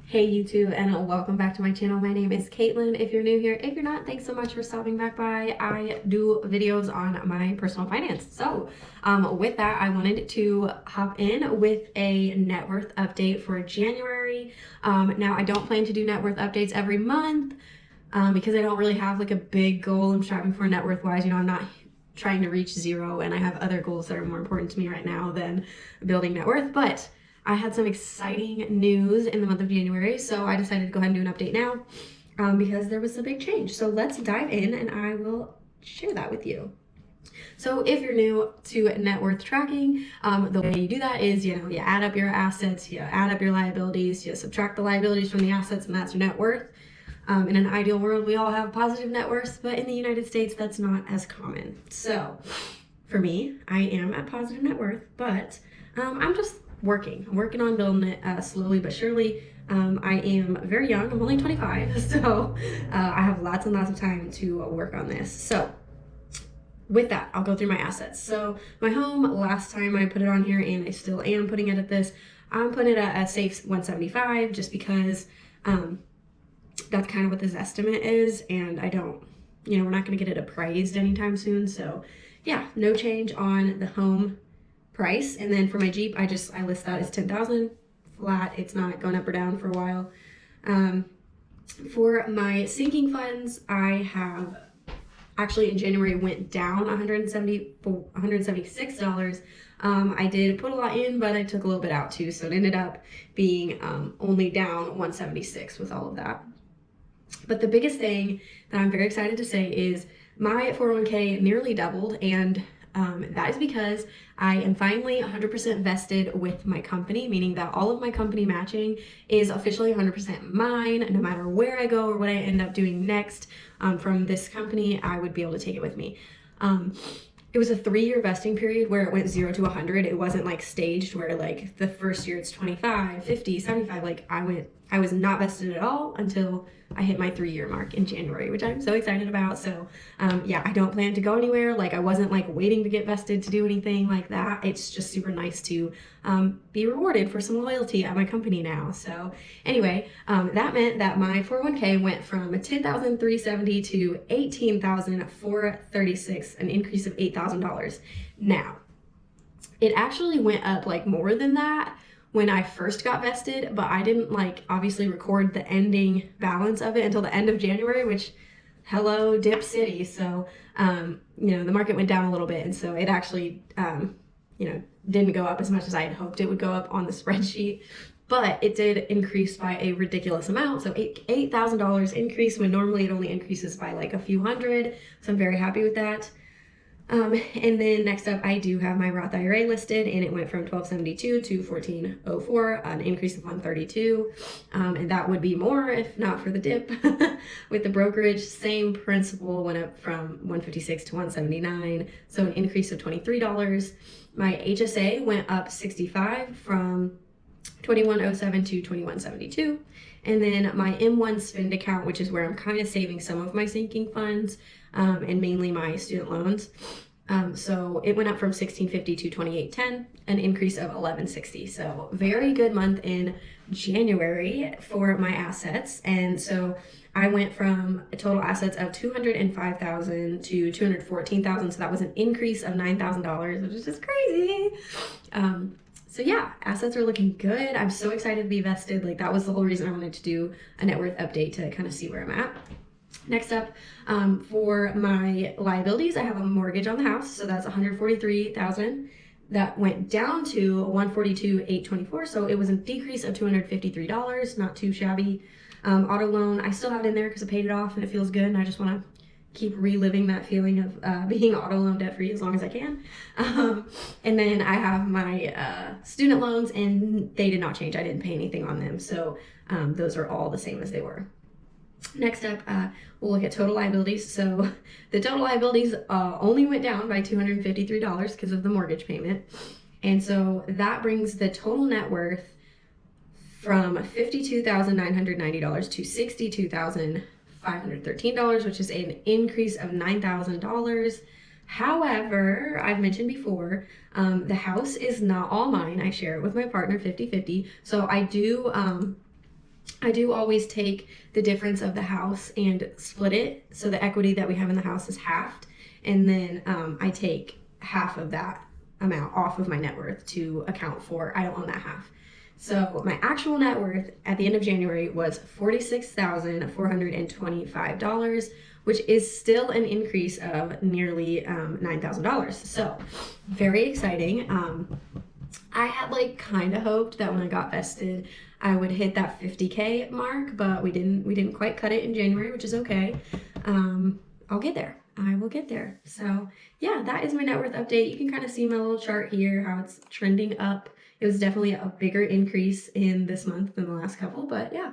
Hey YouTube, and welcome back to my channel. My name is Caitlin. If you're new here, if you're not, thanks so much for stopping back by. I do videos on my personal finance. So with that, I wanted to hop in with a net worth update for January. Now I don't plan to do net worth updates every month because I don't really have like a big goal I'm striving for net worth wise. I'm not trying to reach zero, and I have other goals that are more important to me right now than building net worth. But I had some exciting news in the month of January, so I decided to go ahead and do an update now because there was a big change. So let's dive in and I will share that with you. So if you're new to net worth tracking, the way you do that is, you add up your assets, you add up your liabilities, you subtract the liabilities from the assets, and that's your net worth. In an ideal world, we all have positive net worth, but in the United States, that's not as common. So for me, I am at positive net worth, but I'm just I'm working on building it slowly but surely. I am very young. I'm only 25, so I have lots and lots of time to work on this. So with that, I'll go through my assets. So my home, last time I put it on here, and I still am putting it at this, I'm putting it at a safe 175 just because that's kind of what this estimate is, and I don't, we're not going to get it appraised anytime soon. So yeah, no change on the home price. And then for my Jeep, I list that as 10,000 flat. It's not going up or down for a while. For my sinking funds, I have actually in January went down $176. I did put a lot in, but I took a little bit out too, so it ended up being only down 176 with all of that. But the biggest thing that I'm very excited to say is my 401k nearly doubled, and that is because I am finally 100% vested with my company, meaning that all of my company matching is officially 100% mine. No matter where I go or what I end up doing next from this company, I would be able to take it with me. It was a 3-year vesting period where it went 0 to 100. It wasn't like staged where like the first year it's 25, 50, 75. Like I was not vested at all until I hit my 3-year mark in January, which I'm so excited about. So yeah, I don't plan to go anywhere. Like I wasn't like waiting to get vested to do anything like that. It's just super nice to be rewarded for some loyalty at my company now. So anyway, that meant that my 401k went from $10,370 to $18,436, an increase of $8,000. Now, it actually went up like more than that when I first got vested, but I didn't obviously record the ending balance of it until the end of January, which hello dip city. So the market went down a little bit, and so it actually didn't go up as much as I had hoped it would go up on the spreadsheet, but it did increase by a ridiculous amount. So $8,000 increase when normally it only increases by like a few hundred. So I'm very happy with that. And then next up, I do have my Roth Ira listed, and it went from 1272 to 1404, an increase of 132. And that would be more if not for the dip. With the brokerage, same principle, went up from 156 to 179, so an increase of $23. My HSA went up 65 from 2107 to 2172. And then my M1 spend account, which is where I'm kind of saving some of my sinking funds, and mainly my student loans. So it went up from 1650 to 2810, an increase of 1160. So very good month in January for my assets. And so I went from total assets of 205,000 to 214,000. So that was an increase of $9,000, which is just crazy. So yeah, assets are looking good. I'm so excited to be vested. Like that was the whole reason I wanted to do a net worth update, to kind of see where I'm at. Next up, for my liabilities, I have a mortgage on the house, so that's $143,000. That went down to $142,824, so it was a decrease of $253, not too shabby. Auto loan, I still have it in there because I paid it off and it feels good, and I just want to keep reliving that feeling of being auto loan debt free as long as I can. And then I have my student loans, and they did not change. I didn't pay anything on them, so those are all the same as they were. Next up, we'll look at total liabilities. So the total liabilities only went down by $253 because of the mortgage payment. And so that brings the total net worth from $52,990 to $62,513, which is an increase of $9,000. However, I've mentioned before, the house is not all mine. I share it with my partner 50-50. So I do I do always take the difference of the house and split it. So the equity that we have in the house is halved. And then I take half of that amount off of my net worth to account for, I don't own that half. So my actual net worth at the end of January was $46,425, which is still an increase of nearly $9,000. So very exciting. I had like kind of hoped that when I got vested, I would hit that 50K mark, but we didn't quite cut it in January, which is okay. I'll get there. I will get there. So yeah, that is my net worth update. You can kind of see my little chart here, how it's trending up. It was definitely a bigger increase in this month than the last couple, but yeah,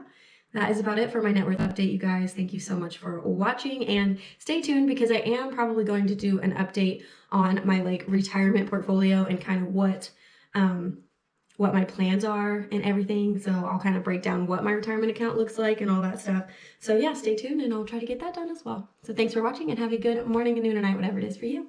that is about it for my net worth update, you guys. Thank you so much for watching, and stay tuned because I am probably going to do an update on my like retirement portfolio and kind of what my plans are and everything. So I'll kind of break down what my retirement account looks like and all that stuff. So yeah, stay tuned and I'll try to get that done as well. So thanks for watching and have a good morning, noon, or night, whatever it is for you.